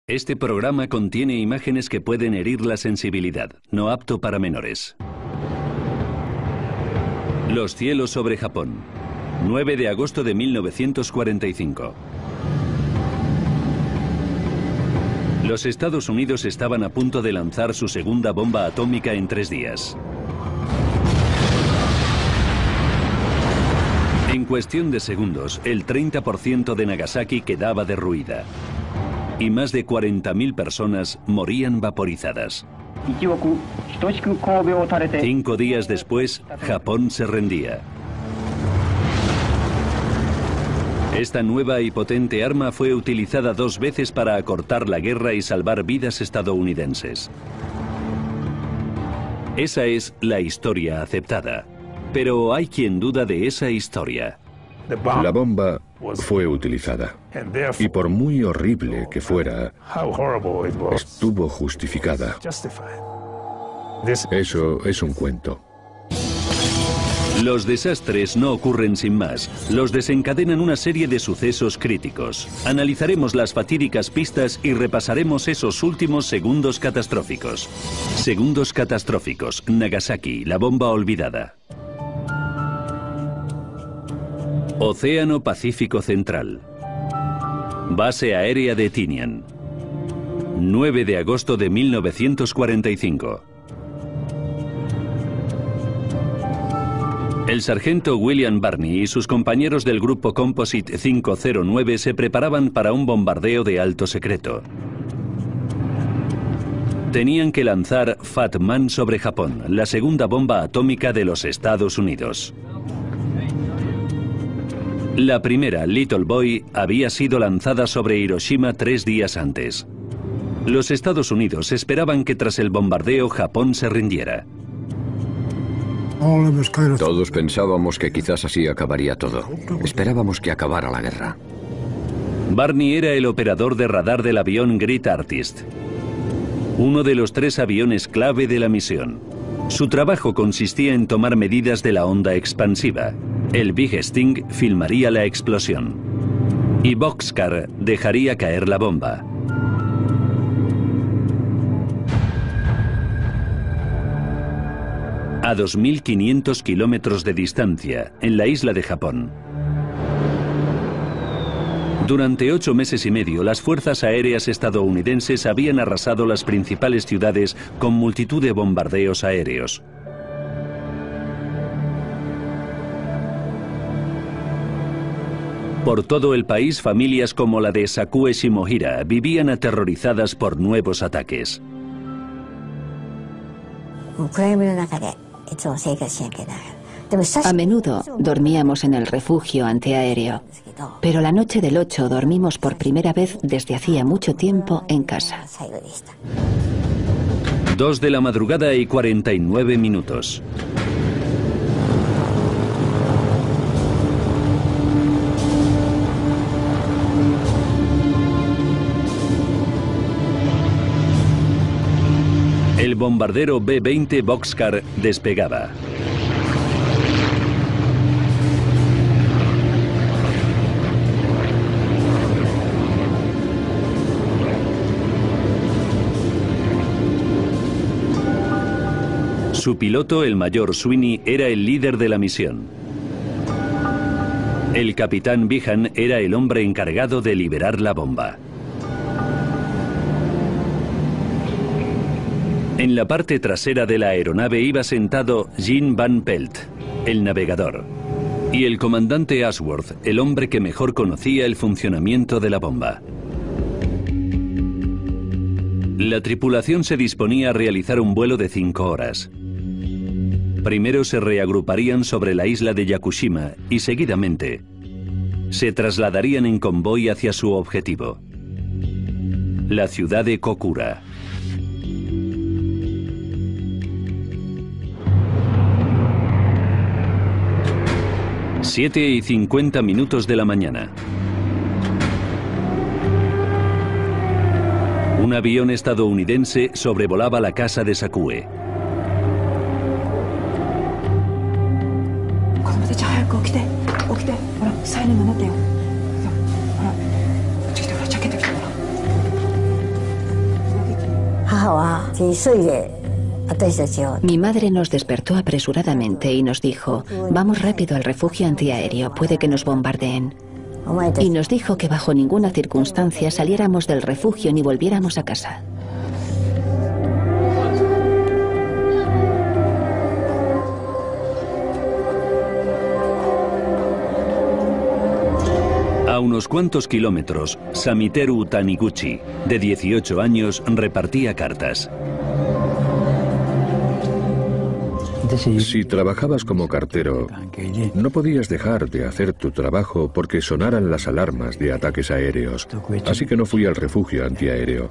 Este programa contiene imágenes que pueden herir la sensibilidad, no apto para menores. Los cielos sobre Japón, 9 de agosto de 1945. Los Estados Unidos estaban a punto de lanzar su segunda bomba atómica en 3 días. En cuestión de segundos, el 30% de Nagasaki quedaba derruida. Y más de 40.000 personas morían vaporizadas. 5 días después, Japón se rendía. Esta nueva y potente arma fue utilizada 2 veces para acortar la guerra y salvar vidas estadounidenses. Esa es la historia aceptada. Pero hay quien duda de esa historia. La bomba fue utilizada. Y por muy horrible que fuera, estuvo justificada. Eso es un cuento. Los desastres no ocurren sin más. Los desencadenan una serie de sucesos críticos. Analizaremos las fatídicas pistas y repasaremos esos últimos segundos catastróficos. Segundos catastróficos. Nagasaki, la bomba olvidada. Océano Pacífico Central. Base aérea de Tinian. 9 de agosto de 1945. El sargento William Barney y sus compañeros del grupo Composite 509 se preparaban para un bombardeo de alto secreto. Tenían que lanzar Fat Man sobre Japón, la segunda bomba atómica de los Estados Unidos. La primera, Little Boy, había sido lanzada sobre Hiroshima 3 días antes. Los Estados Unidos esperaban que tras el bombardeo Japón se rindiera. Todos pensábamos que quizás así acabaría todo. Esperábamos que acabara la guerra. Barney era el operador de radar del avión Great Artist, uno de los 3 aviones clave de la misión. Su trabajo consistía en tomar medidas de la onda expansiva. El Big Sting filmaría la explosión. Y Boxcar dejaría caer la bomba. A 2.500 kilómetros de distancia, en la isla de Japón. Durante 8 meses y medio, las fuerzas aéreas estadounidenses habían arrasado las principales ciudades con multitud de bombardeos aéreos. Por todo el país, familias como la de Sakue Shimohira vivían aterrorizadas por nuevos ataques. A menudo dormíamos en el refugio antiaéreo, pero la noche del 8 dormimos por primera vez desde hacía mucho tiempo en casa. 2 de la madrugada y 49 minutos. El bombardero B-20 Boxcar despegaba. Su piloto, el mayor Sweeney, era el líder de la misión. El capitán Behan era el hombre encargado de liberar la bomba. En la parte trasera de la aeronave iba sentado Jean Van Pelt, el navegador, y el comandante Ashworth, el hombre que mejor conocía el funcionamiento de la bomba. La tripulación se disponía a realizar un vuelo de 5 horas. Primero se reagruparían sobre la isla de Yakushima y seguidamente se trasladarían en convoy hacia su objetivo, la ciudad de Kokura. Siete y 50 minutos de la mañana. Un avión estadounidense sobrevolaba la casa de Sakue. Mi madre nos despertó apresuradamente y nos dijo: vamos rápido al refugio antiaéreo, puede que nos bombardeen. Y nos dijo que bajo ninguna circunstancia saliéramos del refugio ni volviéramos a casa. A unos cuantos kilómetros, Samiteru Taniguchi, de 18 años, repartía cartas. Si trabajabas como cartero, no podías dejar de hacer tu trabajo porque sonaran las alarmas de ataques aéreos. Así que no fui al refugio antiaéreo.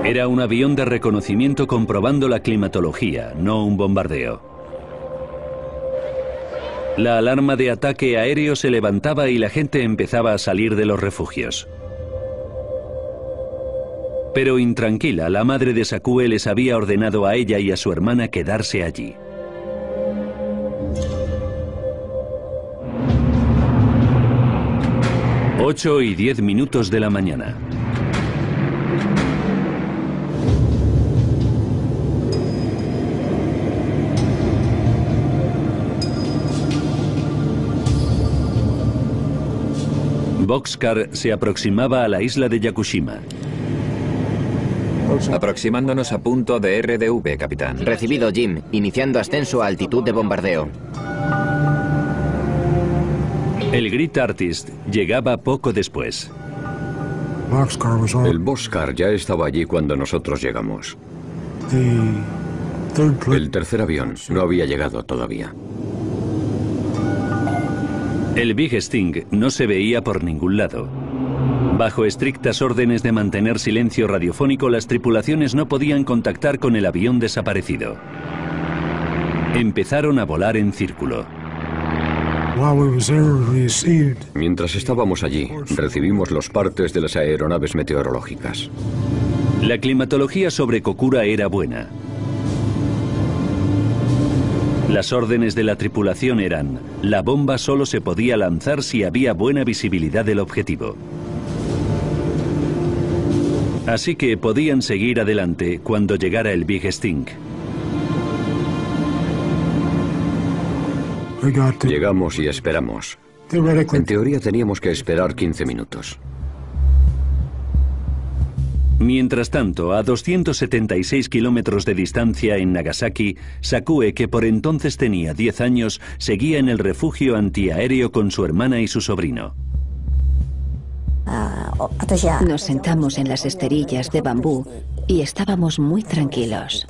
Era un avión de reconocimiento comprobando la climatología, no un bombardeo. La alarma de ataque aéreo se levantaba y la gente empezaba a salir de los refugios. Pero intranquila, la madre de Sakue les había ordenado a ella y a su hermana quedarse allí. Ocho y 10 minutos de la mañana. Boxcar se aproximaba a la isla de Yakushima. Aproximándonos a punto de RDV, capitán. Recibido, Jim. Iniciando ascenso a altitud de bombardeo. El Great Artist llegaba poco después. El Boxcar ya estaba allí cuando nosotros llegamos. El tercer avión no había llegado todavía. El Big Sting no se veía por ningún lado. Bajo estrictas órdenes de mantener silencio radiofónico, las tripulaciones no podían contactar con el avión desaparecido. Empezaron a volar en círculo. Mientras estábamos allí, recibimos los partes de las aeronaves meteorológicas. La climatología sobre Kokura era buena. Las órdenes de la tripulación eran: la bomba solo se podía lanzar si había buena visibilidad del objetivo. Así que podían seguir adelante cuando llegara el Big Sting. Llegamos y esperamos. En teoría teníamos que esperar 15 minutos. Mientras tanto, a 276 kilómetros de distancia en Nagasaki, Sakue, que por entonces tenía 10 años, seguía en el refugio antiaéreo con su hermana y su sobrino. Nos sentamos en las esterillas de bambú y estábamos muy tranquilos.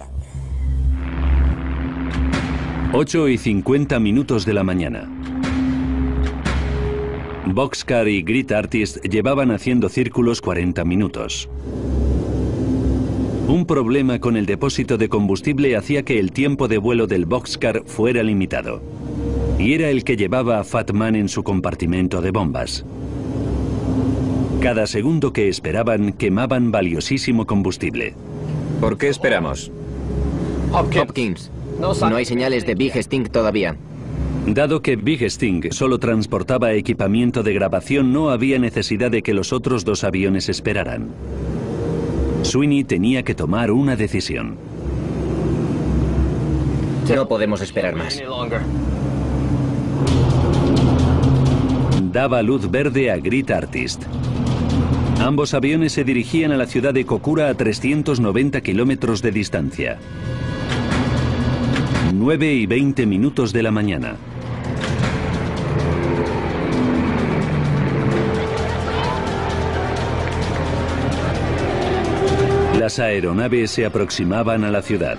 8 y 50 minutos de la mañana. Boxcar y Great Artist llevaban haciendo círculos 40 minutos. Un problema con el depósito de combustible hacía que el tiempo de vuelo del Boxcar fuera limitado. Y era el que llevaba a Fat Man en su compartimento de bombas. Cada segundo que esperaban quemaban valiosísimo combustible. ¿Por qué esperamos? Hopkins, no hay señales de Big Sting todavía. Dado que Big Sting solo transportaba equipamiento de grabación, no había necesidad de que los otros dos aviones esperaran. Sweeney tenía que tomar una decisión. No podemos esperar más. Daba luz verde a Great Artist. Ambos aviones se dirigían a la ciudad de Kokura a 390 kilómetros de distancia. 9 y 20 minutos de la mañana. Las aeronaves se aproximaban a la ciudad.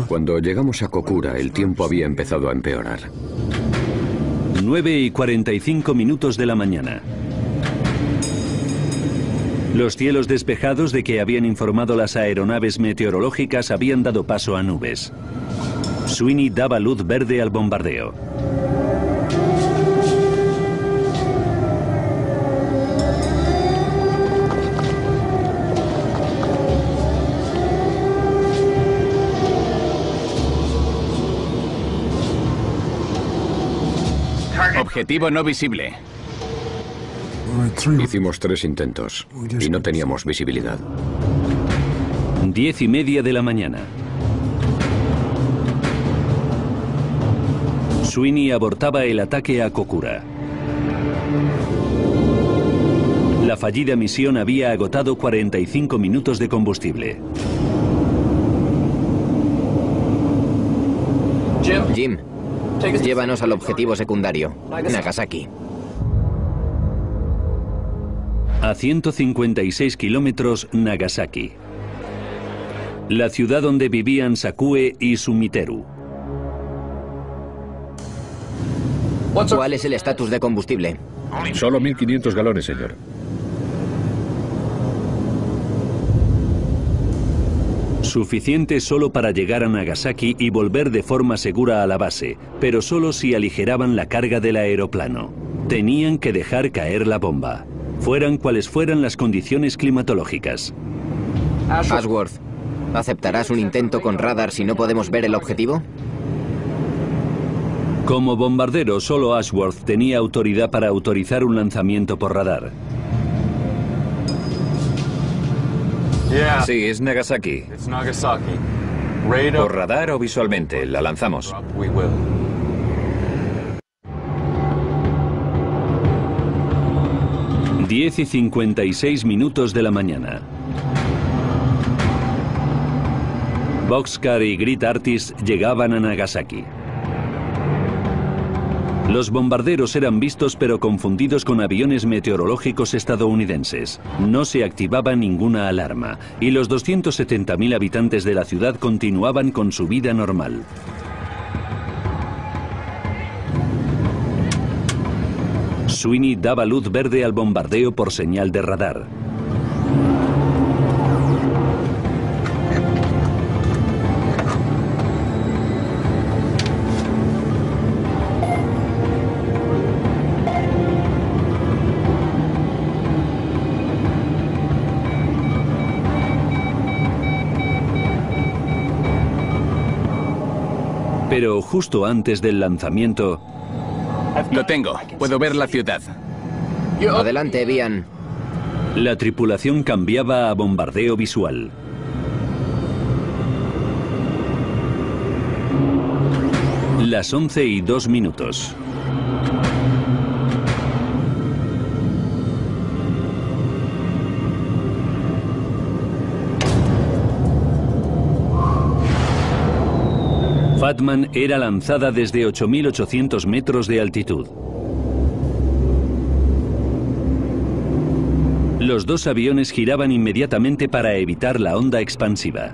Cuando llegamos a Kokura, el tiempo había empezado a empeorar. 9 y 45 minutos de la mañana. Los cielos despejados de que habían informado las aeronaves meteorológicas habían dado paso a nubes. Sweeney daba luz verde al bombardeo. Objetivo no visible. Hicimos 3 intentos y no teníamos visibilidad. 10:30 de la mañana. Sweeney abortaba el ataque a Kokura. La fallida misión había agotado 45 minutos de combustible. Jim, llévanos al objetivo secundario, Nagasaki. A 156 kilómetros, Nagasaki. La ciudad donde vivían Sakue y Sumiteru. ¿Cuál es el estatus de combustible? Solo 1.500 galones, señor. Suficiente solo para llegar a Nagasaki y volver de forma segura a la base, pero solo si aligeraban la carga del aeroplano. Tenían que dejar caer la bomba, fueran cuales fueran las condiciones climatológicas. Ashworth, ¿aceptarás un intento con radar si no podemos ver el objetivo? Como bombardero, solo Ashworth tenía autoridad para autorizar un lanzamiento por radar. Sí, es Nagasaki. ¿Por radar o visualmente? La lanzamos. 10:56 de la mañana. Boxcar y Grit Artist llegaban a Nagasaki. Los bombarderos eran vistos pero confundidos con aviones meteorológicos estadounidenses. No se activaba ninguna alarma y los 270.000 habitantes de la ciudad continuaban con su vida normal. Sweeney daba luz verde al bombardeo por señal de radar. Pero justo antes del lanzamiento... Lo tengo. Puedo ver la ciudad. Adelante, Evian. La tripulación cambiaba a bombardeo visual. Las 11:02. Fatman era lanzada desde 8.800 metros de altitud. Los dos aviones giraban inmediatamente para evitar la onda expansiva.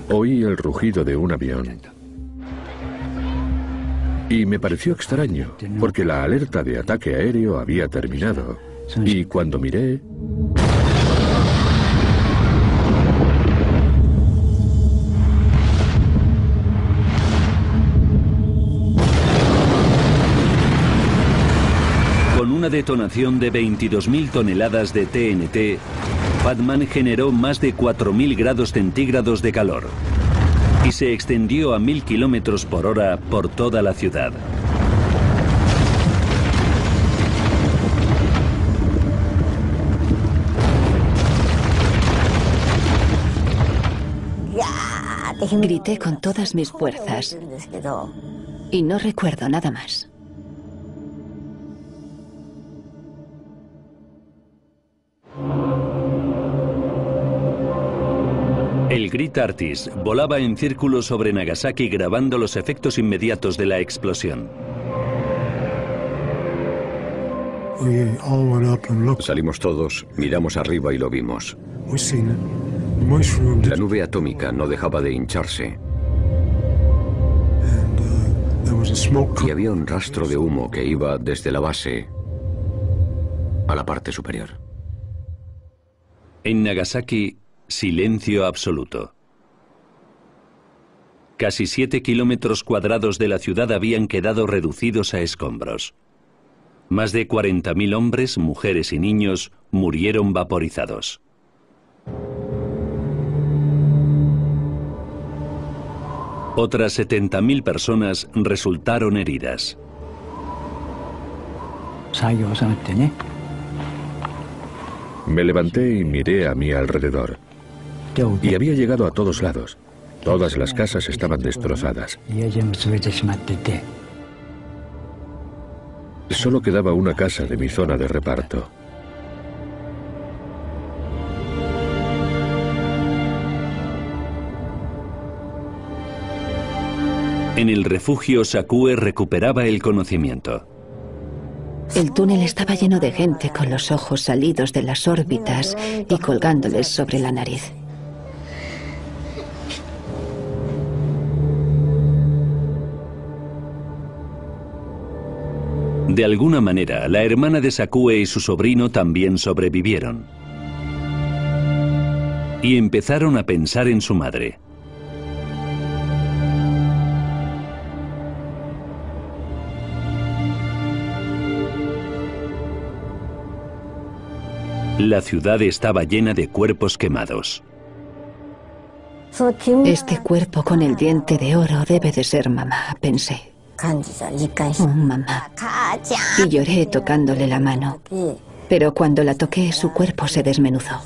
Oí el rugido de un avión. Y me pareció extraño, porque la alerta de ataque aéreo había terminado. Y cuando miré... Con una detonación de 22.000 toneladas de TNT, Fatman generó más de 4.000 grados centígrados de calor y se extendió a 1.000 kilómetros por hora por toda la ciudad. Grité con todas mis fuerzas y no recuerdo nada más. El Grit Artist volaba en círculo sobre Nagasaki grabando los efectos inmediatos de la explosión. Salimos todos, miramos arriba y lo vimos. La nube atómica no dejaba de hincharse. Y había un rastro de humo que iba desde la base a la parte superior. En Nagasaki, silencio absoluto. Casi 7 kilómetros cuadrados de la ciudad habían quedado reducidos a escombros. Más de 40.000 hombres, mujeres y niños murieron vaporizados. Otras 70.000 personas resultaron heridas. Me levanté y miré a mi alrededor. Y había llegado a todos lados. Todas las casas estaban destrozadas. Solo quedaba una casa de mi zona de reparto. En el refugio, Sakue recuperaba el conocimiento. El túnel estaba lleno de gente con los ojos salidos de las órbitas y colgándoles sobre la nariz. De alguna manera, la hermana de Sakue y su sobrino también sobrevivieron. Y empezaron a pensar en su madre. La ciudad estaba llena de cuerpos quemados. Este cuerpo con el diente de oro debe de ser mamá, pensé. Oh, mamá. Y lloré tocándole la mano. Pero cuando la toqué, su cuerpo se desmenuzó.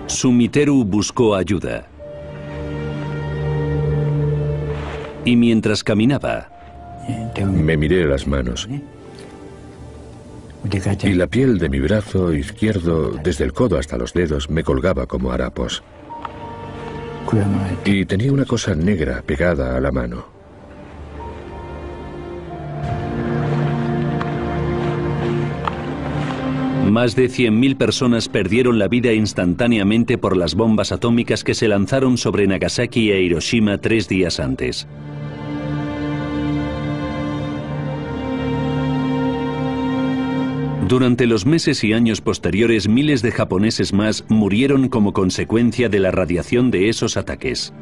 Sumiteru buscó ayuda. Y mientras caminaba, me miré las manos. Y la piel de mi brazo izquierdo, desde el codo hasta los dedos, me colgaba como harapos. Y tenía una cosa negra pegada a la mano. Más de 100.000 personas perdieron la vida instantáneamente por las bombas atómicas que se lanzaron sobre Nagasaki e Hiroshima 3 días antes. Durante los meses y años posteriores, miles de japoneses más murieron como consecuencia de la radiación de esos ataques.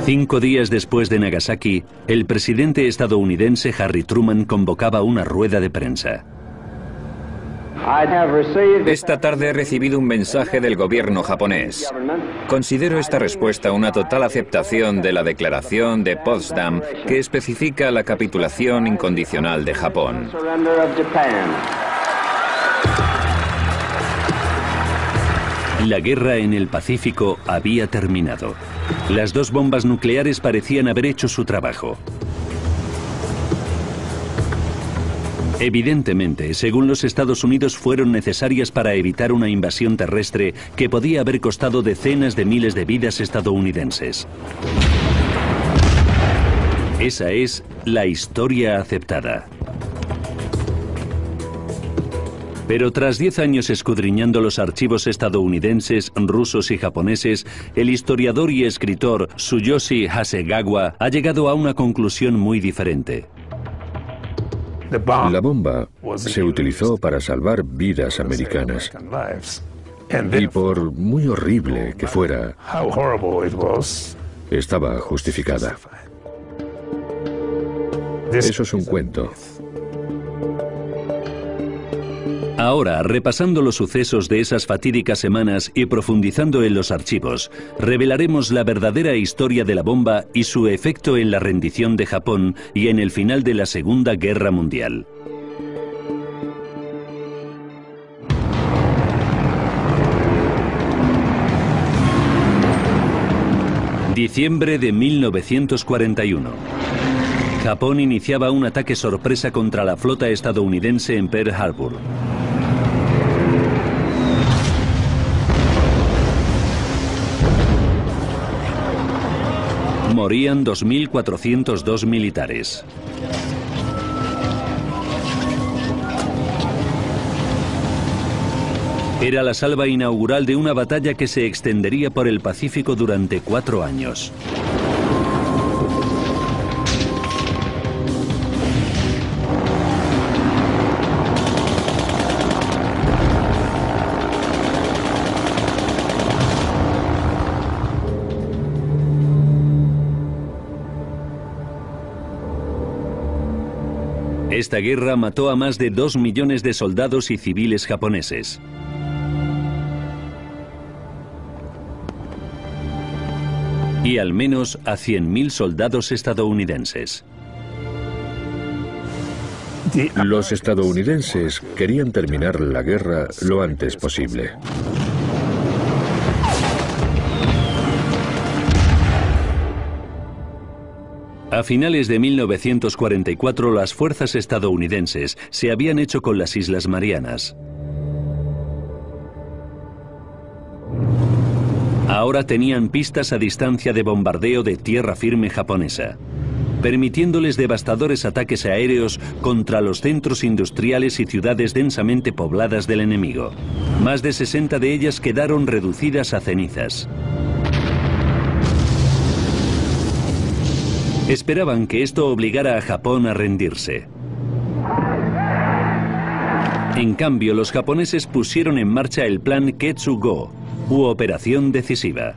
Cinco días después de Nagasaki, el presidente estadounidense Harry Truman convocaba una rueda de prensa. Esta tarde he recibido un mensaje del gobierno japonés. Considero esta respuesta una total aceptación de la Declaración de Potsdam que especifica la capitulación incondicional de Japón. La guerra en el Pacífico había terminado. Las dos bombas nucleares parecían haber hecho su trabajo. Evidentemente, según los Estados Unidos, fueron necesarias para evitar una invasión terrestre que podía haber costado decenas de miles de vidas estadounidenses. Esa es la historia aceptada. Pero tras 10 años escudriñando los archivos estadounidenses, rusos y japoneses, el historiador y escritor Tsuyoshi Hasegawa ha llegado a una conclusión muy diferente. La bomba se utilizó para salvar vidas americanas. Y por muy horrible que fuera, estaba justificada. Eso es un cuento. Ahora, repasando los sucesos de esas fatídicas semanas y profundizando en los archivos, revelaremos la verdadera historia de la bomba y su efecto en la rendición de Japón y en el final de la Segunda Guerra Mundial. Diciembre de 1941. Japón iniciaba un ataque sorpresa contra la flota estadounidense en Pearl Harbor. Morían 2.402 militares. Era la salva inaugural de una batalla que se extendería por el Pacífico durante 4 años. Esta guerra mató a más de 2 millones de soldados y civiles japoneses. Y al menos a 100.000 soldados estadounidenses. Los estadounidenses querían terminar la guerra lo antes posible. A finales de 1944, las fuerzas estadounidenses se habían hecho con las Islas Marianas. Ahora tenían pistas a distancia de bombardeo de tierra firme japonesa, permitiéndoles devastadores ataques aéreos contra los centros industriales y ciudades densamente pobladas del enemigo. Más de 60 de ellas quedaron reducidas a cenizas. Esperaban que esto obligara a Japón a rendirse. En cambio, los japoneses pusieron en marcha el plan Ketsugo, u Operación Decisiva.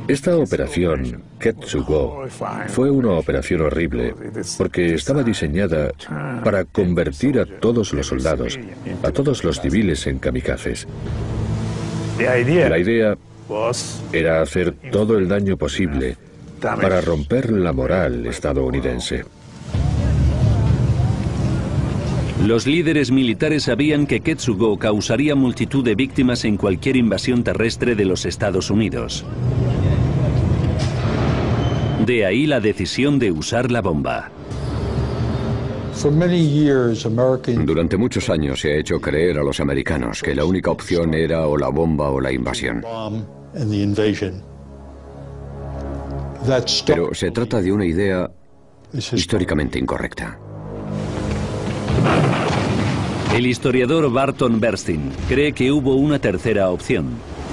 Esta operación, Ketsugo, fue una operación horrible porque estaba diseñada para convertir a todos los soldados, a todos los civiles en kamikazes. La idea era hacer todo el daño posible para romper la moral estadounidense. Los líderes militares sabían que Ketsugo causaría multitud de víctimas en cualquier invasión terrestre de los Estados Unidos. De ahí la decisión de usar la bomba. Durante muchos años se ha hecho creer a los americanos que la única opción era o la bomba o la invasión. Pero se trata de una idea históricamente incorrecta. El historiador Barton Bernstein cree que hubo una tercera opción: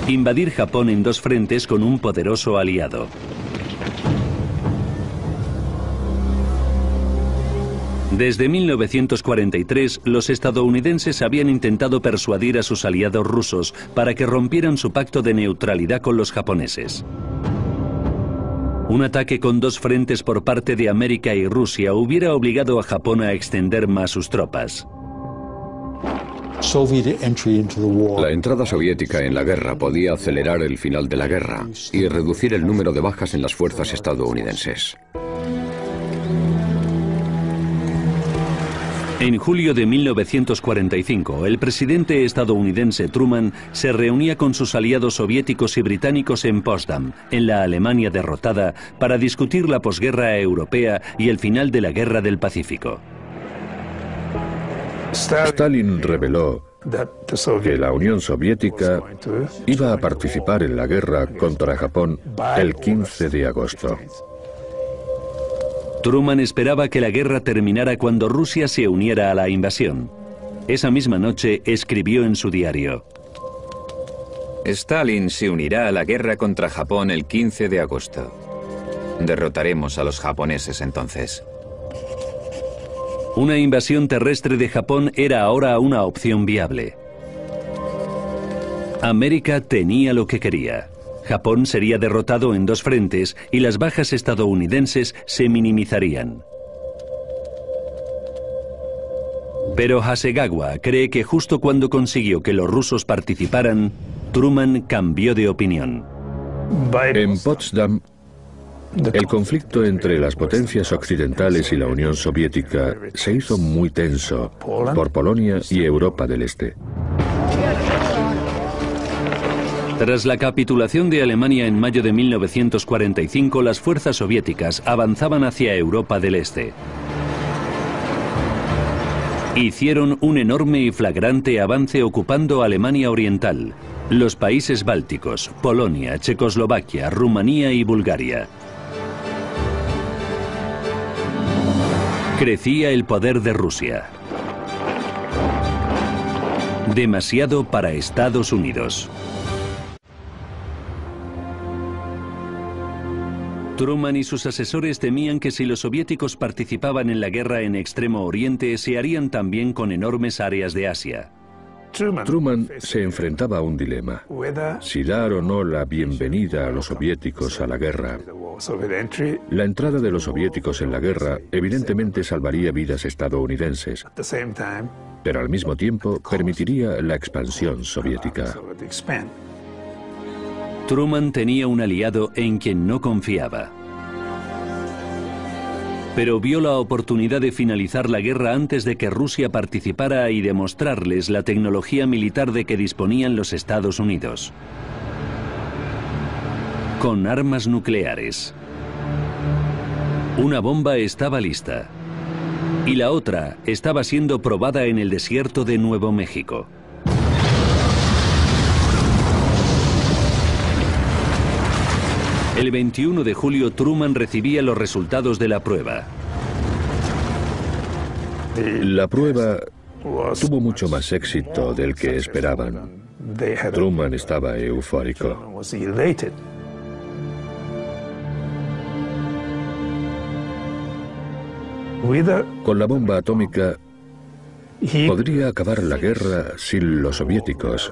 invadir Japón en dos frentes con un poderoso aliado. Desde 1943, los estadounidenses habían intentado persuadir a sus aliados rusos para que rompieran su pacto de neutralidad con los japoneses. Un ataque con dos frentes por parte de América y Rusia hubiera obligado a Japón a extender más sus tropas. La entrada soviética en la guerra podía acelerar el final de la guerra y reducir el número de bajas en las fuerzas estadounidenses. En julio de 1945, el presidente estadounidense Truman se reunía con sus aliados soviéticos y británicos en Potsdam, en la Alemania derrotada, para discutir la posguerra europea y el final de la Guerra del Pacífico. Stalin reveló que la Unión Soviética iba a participar en la guerra contra Japón el 15 de agosto. Truman esperaba que la guerra terminara cuando Rusia se uniera a la invasión. Esa misma noche escribió en su diario: Stalin se unirá a la guerra contra Japón el 15 de agosto. Derrotaremos a los japoneses entonces. Una invasión terrestre de Japón era ahora una opción viable. América tenía lo que quería. Japón sería derrotado en dos frentes y las bajas estadounidenses se minimizarían. Pero Hasegawa cree que justo cuando consiguió que los rusos participaran, Truman cambió de opinión. En Potsdam, el conflicto entre las potencias occidentales y la Unión Soviética se hizo muy tenso por Polonia y Europa del Este. Tras la capitulación de Alemania en mayo de 1945, las fuerzas soviéticas avanzaban hacia Europa del Este. Hicieron un enorme y flagrante avance ocupando Alemania Oriental, los países bálticos, Polonia, Checoslovaquia, Rumanía y Bulgaria. Crecía el poder de Rusia. Demasiado para Estados Unidos. Truman y sus asesores temían que si los soviéticos participaban en la guerra en Extremo Oriente, se harían también con enormes áreas de Asia. Truman se enfrentaba a un dilema: si dar o no la bienvenida a los soviéticos a la guerra. La entrada de los soviéticos en la guerra evidentemente salvaría vidas estadounidenses, pero al mismo tiempo permitiría la expansión soviética. Truman tenía un aliado en quien no confiaba, pero vio la oportunidad de finalizar la guerra antes de que Rusia participara y demostrarles la tecnología militar de que disponían los Estados Unidos, con armas nucleares. Una bomba estaba lista y la otra estaba siendo probada en el desierto de Nuevo México. El 21 de julio, Truman recibía los resultados de la prueba. La prueba tuvo mucho más éxito del que esperaban. Truman estaba eufórico. Con la bomba atómica podría acabar la guerra sin los soviéticos.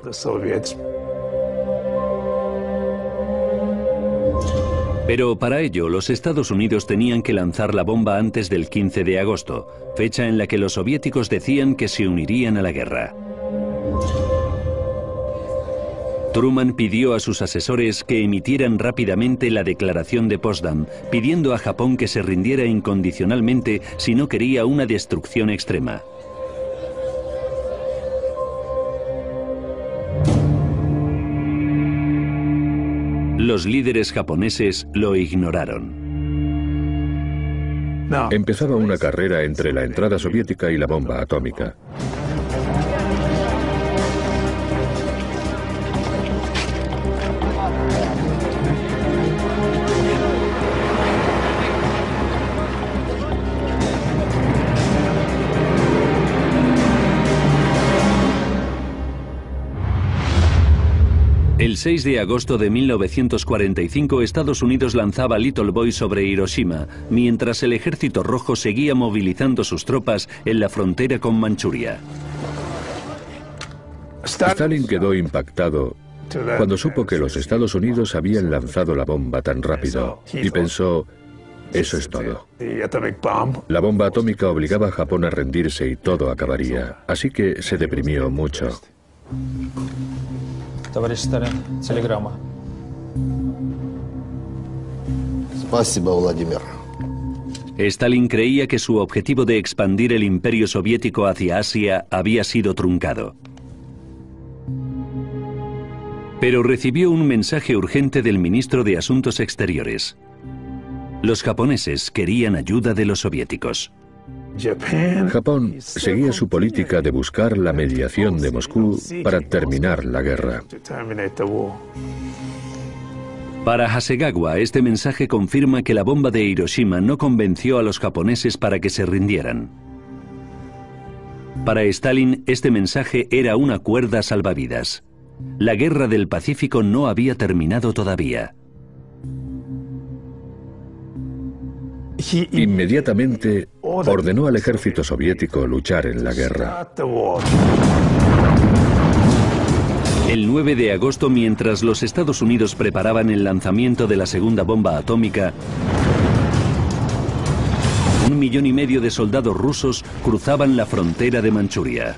Pero para ello, los Estados Unidos tenían que lanzar la bomba antes del 15 de agosto, fecha en la que los soviéticos decían que se unirían a la guerra. Truman pidió a sus asesores que emitieran rápidamente la declaración de Potsdam, pidiendo a Japón que se rindiera incondicionalmente si no quería una destrucción extrema. Los líderes japoneses lo ignoraron. Empezaba una carrera entre la entrada soviética y la bomba atómica. El 6 de agosto de 1945, Estados Unidos lanzaba Little Boy sobre Hiroshima, mientras el Ejército Rojo seguía movilizando sus tropas en la frontera con Manchuria. Stalin quedó impactado cuando supo que los Estados Unidos habían lanzado la bomba tan rápido y pensó: eso es todo. La bomba atómica obligaba a Japón a rendirse y todo acabaría, así que se deprimió mucho. Товарищ Сталин, телеграмма. Спасибо, Владимир. Stalin creía que su objetivo de expandir el imperio soviético hacia Asia había sido truncado. Pero recibió un mensaje urgente del ministro de Asuntos Exteriores. Los japoneses querían ayuda de los soviéticos. Japón seguía su política de buscar la mediación de Moscú para terminar la guerra. Para Hasegawa, este mensaje confirma que la bomba de Hiroshima no convenció a los japoneses para que se rindieran. Para Stalin, este mensaje era una cuerda salvavidas. La guerra del Pacífico no había terminado todavía. Inmediatamente ordenó al ejército soviético luchar en la guerra. El 9 de agosto, mientras los Estados Unidos preparaban el lanzamiento de la segunda bomba atómica, 1,5 millones de soldados rusos cruzaban la frontera de Manchuria.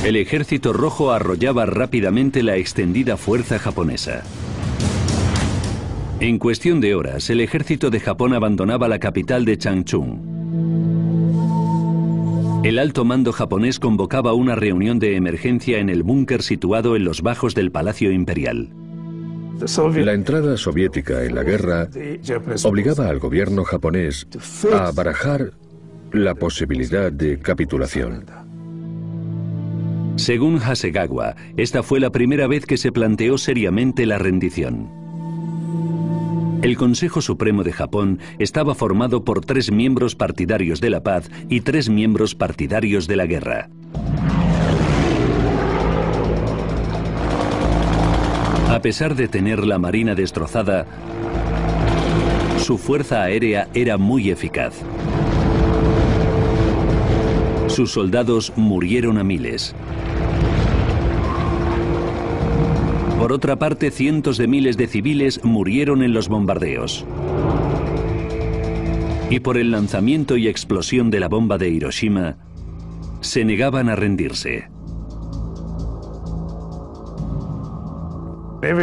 El Ejército Rojo arrollaba rápidamente la extendida fuerza japonesa. En cuestión de horas, el ejército de Japón abandonaba la capital de Changchun. El alto mando japonés convocaba una reunión de emergencia en el búnker situado en los bajos del Palacio Imperial. La entrada soviética en la guerra obligaba al gobierno japonés a barajar la posibilidad de capitulación. Según Hasegawa, esta fue la primera vez que se planteó seriamente la rendición. El Consejo Supremo de Japón estaba formado por 3 miembros partidarios de la paz y 3 miembros partidarios de la guerra. A pesar de tener la marina destrozada, su fuerza aérea era muy eficaz. Sus soldados murieron a miles. Por otra parte, cientos de miles de civiles murieron en los bombardeos. Y por el lanzamiento y explosión de la bomba de Hiroshima, se negaban a rendirse.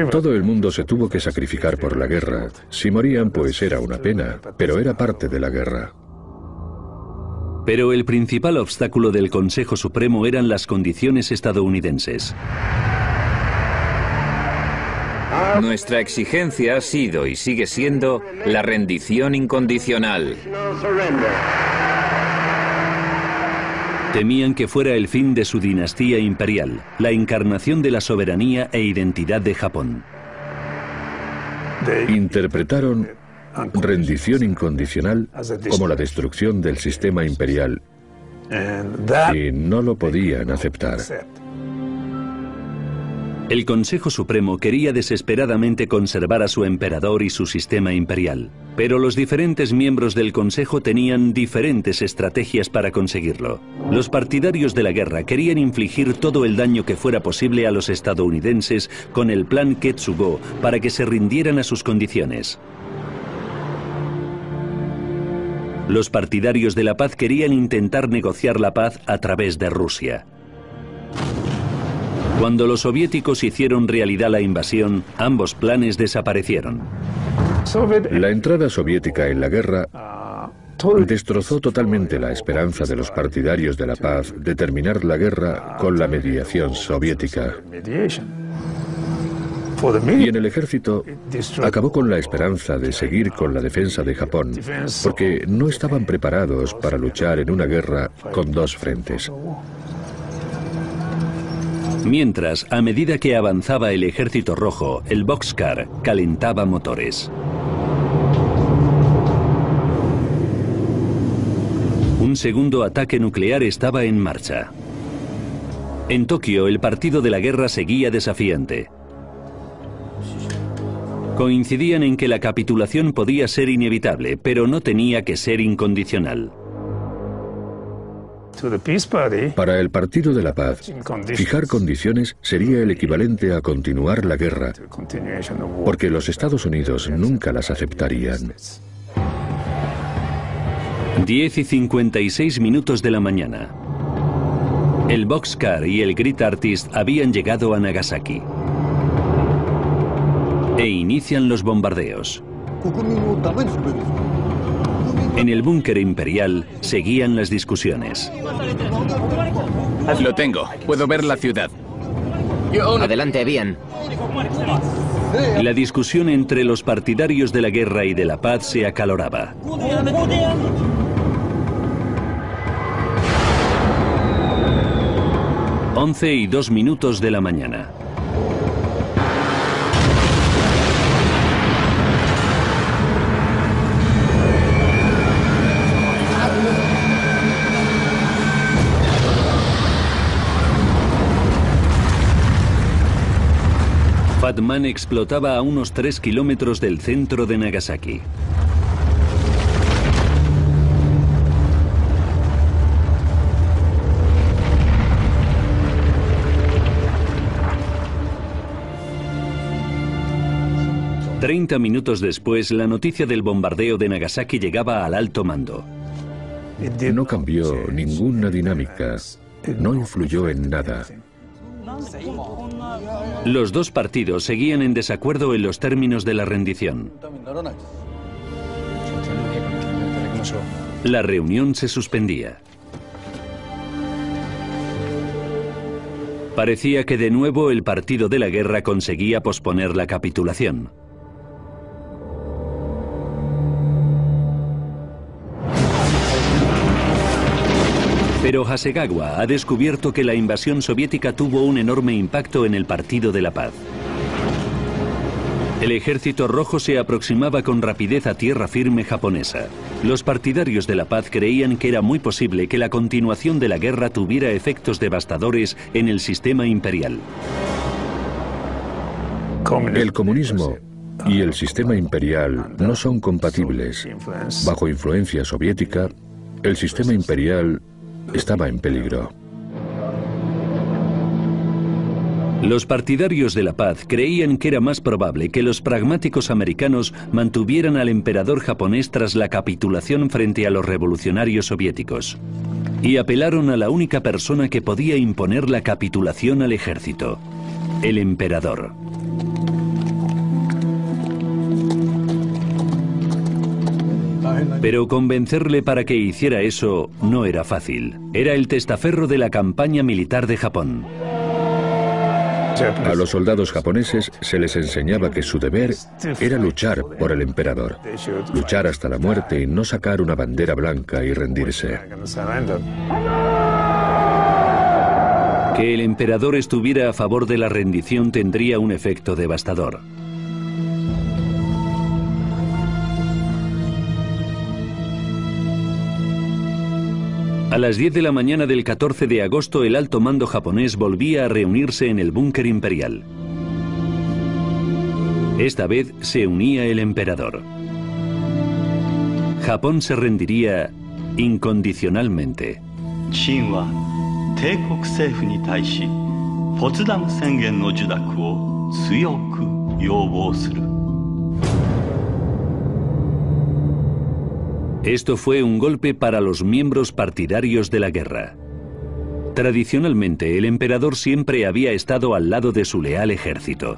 Todo el mundo se tuvo que sacrificar por la guerra. Si morían, pues era una pena, pero era parte de la guerra. Pero el principal obstáculo del Consejo Supremo eran las condiciones estadounidenses. Nuestra exigencia ha sido y sigue siendo la rendición incondicional. Temían que fuera el fin de su dinastía imperial, la encarnación de la soberanía e identidad de Japón. Interpretaron rendición incondicional como la destrucción del sistema imperial y no lo podían aceptar. El Consejo Supremo quería desesperadamente conservar a su emperador y su sistema imperial, pero los diferentes miembros del Consejo tenían diferentes estrategias para conseguirlo. Los partidarios de la guerra querían infligir todo el daño que fuera posible a los estadounidenses con el plan Ketsugo para que se rindieran a sus condiciones. Los partidarios de la paz querían intentar negociar la paz a través de Rusia. Cuando los soviéticos hicieron realidad la invasión, ambos planes desaparecieron. La entrada soviética en la guerra destrozó totalmente la esperanza de los partidarios de la paz de terminar la guerra con la mediación soviética. Y en el ejército acabó con la esperanza de seguir con la defensa de Japón, porque no estaban preparados para luchar en una guerra con dos frentes. Mientras, a medida que avanzaba el Ejército Rojo, el Boxcar calentaba motores. Un segundo ataque nuclear estaba en marcha. En Tokio, el partido de la guerra seguía desafiante. Coincidían en que la capitulación podía ser inevitable, pero no tenía que ser incondicional. Para el Partido de la Paz, fijar condiciones sería el equivalente a continuar la guerra, porque los Estados Unidos nunca las aceptarían. 10:56 de la mañana. El Boxcar y el Great Artist habían llegado a Nagasaki. E inician los bombardeos. En el búnker imperial seguían las discusiones. Lo tengo. Puedo ver la ciudad. Adelante, bien. La discusión entre los partidarios de la guerra y de la paz se acaloraba. Once y 2 minutos de la mañana. Fatman explotaba a unos 3 kilómetros del centro de Nagasaki. Treinta minutos después, la noticia del bombardeo de Nagasaki llegaba al alto mando. No cambió ninguna dinámica, no influyó en nada. Los dos partidos seguían en desacuerdo en los términos de la rendición. La reunión se suspendía. Parecía que de nuevo el partido de la guerra conseguía posponer la capitulación. Pero Hasegawa ha descubierto que la invasión soviética tuvo un enorme impacto en el Partido de la Paz. El ejército rojo se aproximaba con rapidez a tierra firme japonesa. Los partidarios de la paz creían que era muy posible que la continuación de la guerra tuviera efectos devastadores en el sistema imperial. El comunismo y el sistema imperial no son compatibles. Bajo influencia soviética, el sistema imperial estaba en peligro. Los partidarios de la paz creían que era más probable que los pragmáticos americanos mantuvieran al emperador japonés tras la capitulación frente a los revolucionarios soviéticos, y apelaron a la única persona que podía imponer la capitulación al ejército, el emperador. Pero convencerle para que hiciera eso no era fácil. Era el testaferro de la campaña militar de Japón. A los soldados japoneses se les enseñaba que su deber era luchar por el emperador, luchar hasta la muerte y no sacar una bandera blanca y rendirse. Que el emperador estuviera a favor de la rendición tendría un efecto devastador. A las 10 de la mañana del 14 de agosto, el alto mando japonés volvía a reunirse en el búnker imperial. Esta vez se unía el emperador. Japón se rendiría incondicionalmente. Esto fue un golpe para los miembros partidarios de la guerra. Tradicionalmente, el emperador siempre había estado al lado de su leal ejército.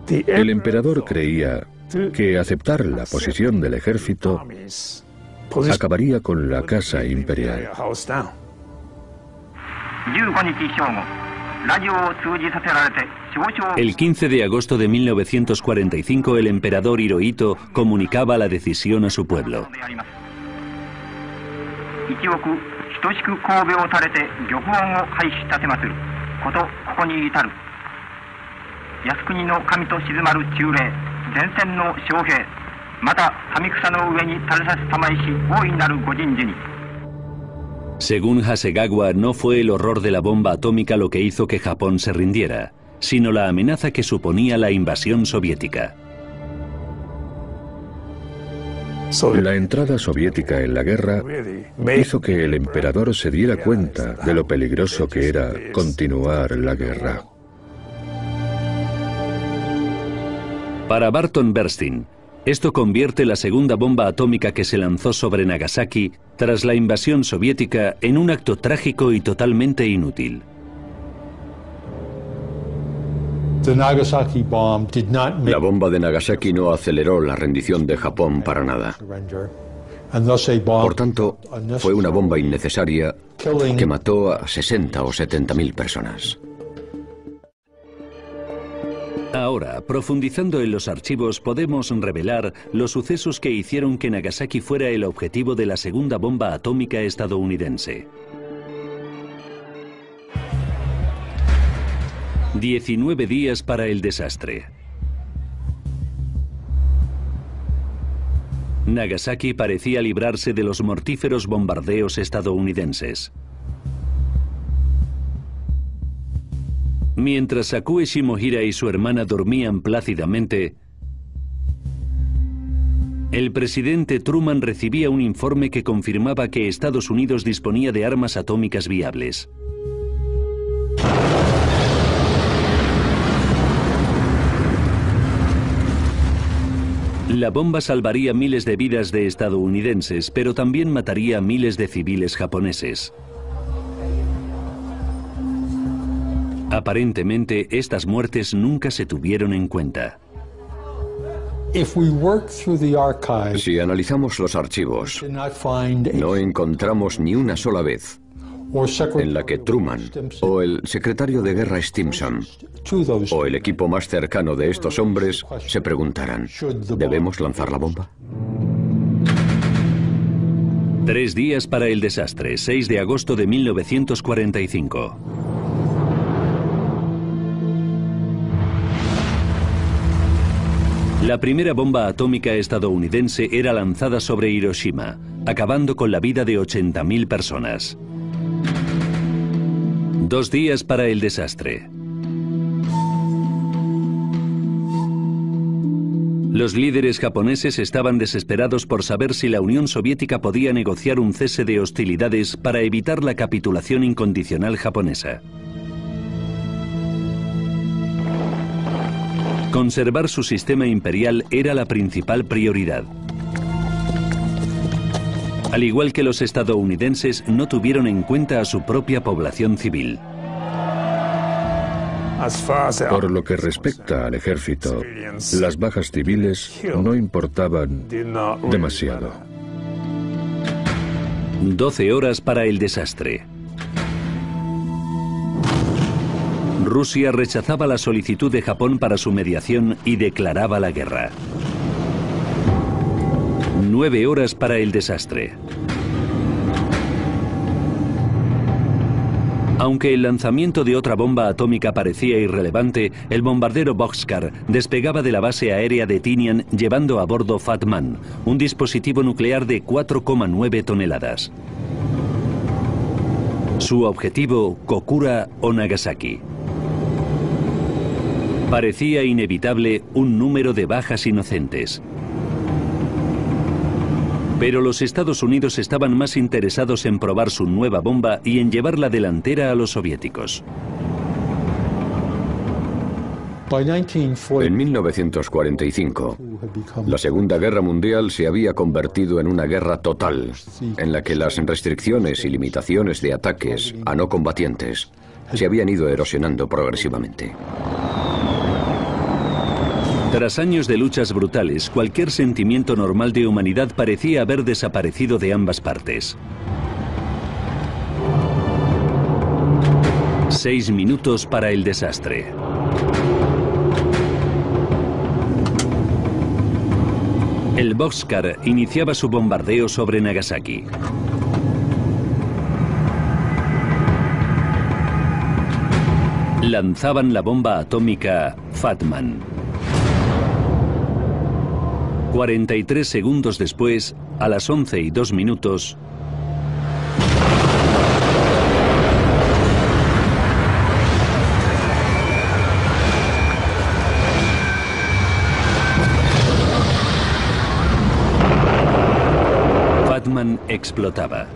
El emperador creía que aceptar la posición del ejército acabaría con la casa imperial. El 15 de agosto de 1945, el emperador Hirohito comunicaba la decisión a su pueblo. Según Hasegawa, no fue el horror de la bomba atómica lo que hizo que Japón se rindiera, sino la amenaza que suponía la invasión soviética. La entrada soviética en la guerra hizo que el emperador se diera cuenta de lo peligroso que era continuar la guerra. Para Barton Bernstein, esto convierte la segunda bomba atómica que se lanzó sobre Nagasaki tras la invasión soviética en un acto trágico y totalmente inútil. La bomba de Nagasaki no aceleró la rendición de Japón para nada. Por tanto, fue una bomba innecesaria que mató a 60 o 70.000 personas. Ahora, profundizando en los archivos, podemos revelar los sucesos que hicieron que Nagasaki fuera el objetivo de la segunda bomba atómica estadounidense. 19 días para el desastre. Nagasaki parecía librarse de los mortíferos bombardeos estadounidenses. Mientras Sakue Shimohira y su hermana dormían plácidamente, el presidente Truman recibía un informe que confirmaba que Estados Unidos disponía de armas atómicas viables. La bomba salvaría miles de vidas de estadounidenses, pero también mataría a miles de civiles japoneses. Aparentemente, estas muertes nunca se tuvieron en cuenta. Si analizamos los archivos, no encontramos ni una sola vez en la que Truman o el secretario de guerra Stimson o el equipo más cercano de estos hombres se preguntaran: ¿debemos lanzar la bomba? 3 días para el desastre, 6 de agosto de 1945. La primera bomba atómica estadounidense era lanzada sobre Hiroshima, acabando con la vida de 80.000 personas. 2 días para el desastre. Los líderes japoneses estaban desesperados por saber si la Unión Soviética podía negociar un cese de hostilidades para evitar la capitulación incondicional japonesa. Conservar su sistema imperial era la principal prioridad. Al igual que los estadounidenses, no tuvieron en cuenta a su propia población civil. Por lo que respecta al ejército, las bajas civiles no importaban demasiado. 12 horas para el desastre. Rusia rechazaba la solicitud de Japón para su mediación y declaraba la guerra. 9 horas para el desastre. Aunque el lanzamiento de otra bomba atómica parecía irrelevante, el bombardero Boxcar despegaba de la base aérea de Tinian llevando a bordo Fat Man, un dispositivo nuclear de 4,9 toneladas. Su objetivo, Kokura o Nagasaki. Parecía inevitable un número de bajas inocentes. Pero los Estados Unidos estaban más interesados en probar su nueva bomba y en llevar la delantera a los soviéticos. En 1945, la Segunda Guerra Mundial se había convertido en una guerra total, en la que las restricciones y limitaciones de ataques a no combatientes se habían ido erosionando progresivamente. Tras años de luchas brutales, cualquier sentimiento normal de humanidad parecía haber desaparecido de ambas partes. 6 minutos para el desastre. El Boxcar iniciaba su bombardeo sobre Nagasaki. Lanzaban la bomba atómica Fat Man. 43 segundos después, a las 11:02, Fat Man explotaba.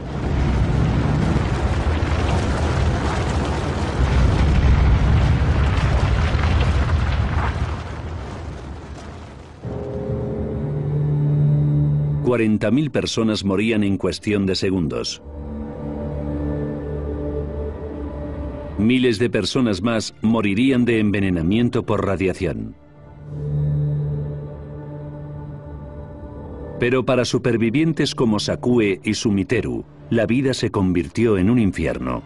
$40.000 personas morían en cuestión de segundos. Miles de personas más morirían de envenenamiento por radiación. Pero para supervivientes como Sakue y Sumiteru, la vida se convirtió en un infierno.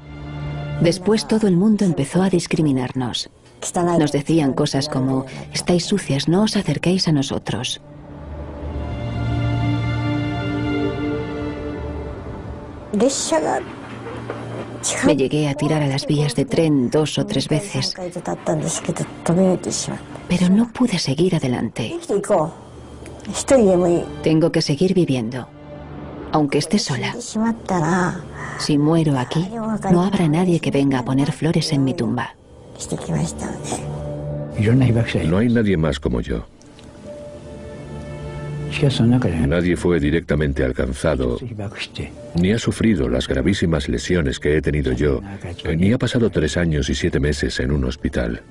Después todo el mundo empezó a discriminarnos. Nos decían cosas como: estáis sucias, no os acerquéis a nosotros. Me llegué a tirar a las vías de tren 2 o 3 veces, pero no pude seguir adelante. Tengo que seguir viviendo, aunque esté sola. Si muero aquí, no habrá nadie que venga a poner flores en mi tumba. No hay nadie más como yo. Nadie fue directamente alcanzado, ni ha sufrido las gravísimas lesiones que he tenido yo, ni ha pasado 3 años y 7 meses en un hospital.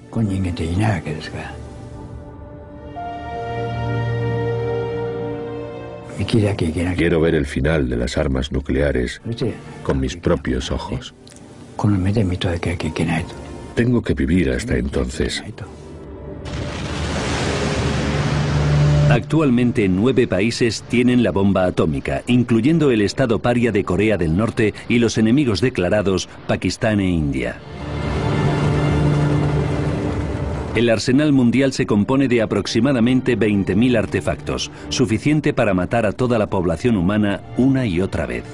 Quiero ver el final de las armas nucleares con mis propios ojos. Tengo que vivir hasta entonces. Actualmente 9 países tienen la bomba atómica, incluyendo el estado paria de Corea del Norte y los enemigos declarados Pakistán e India. El arsenal mundial se compone de aproximadamente 20.000 artefactos, suficiente para matar a toda la población humana una y otra vez.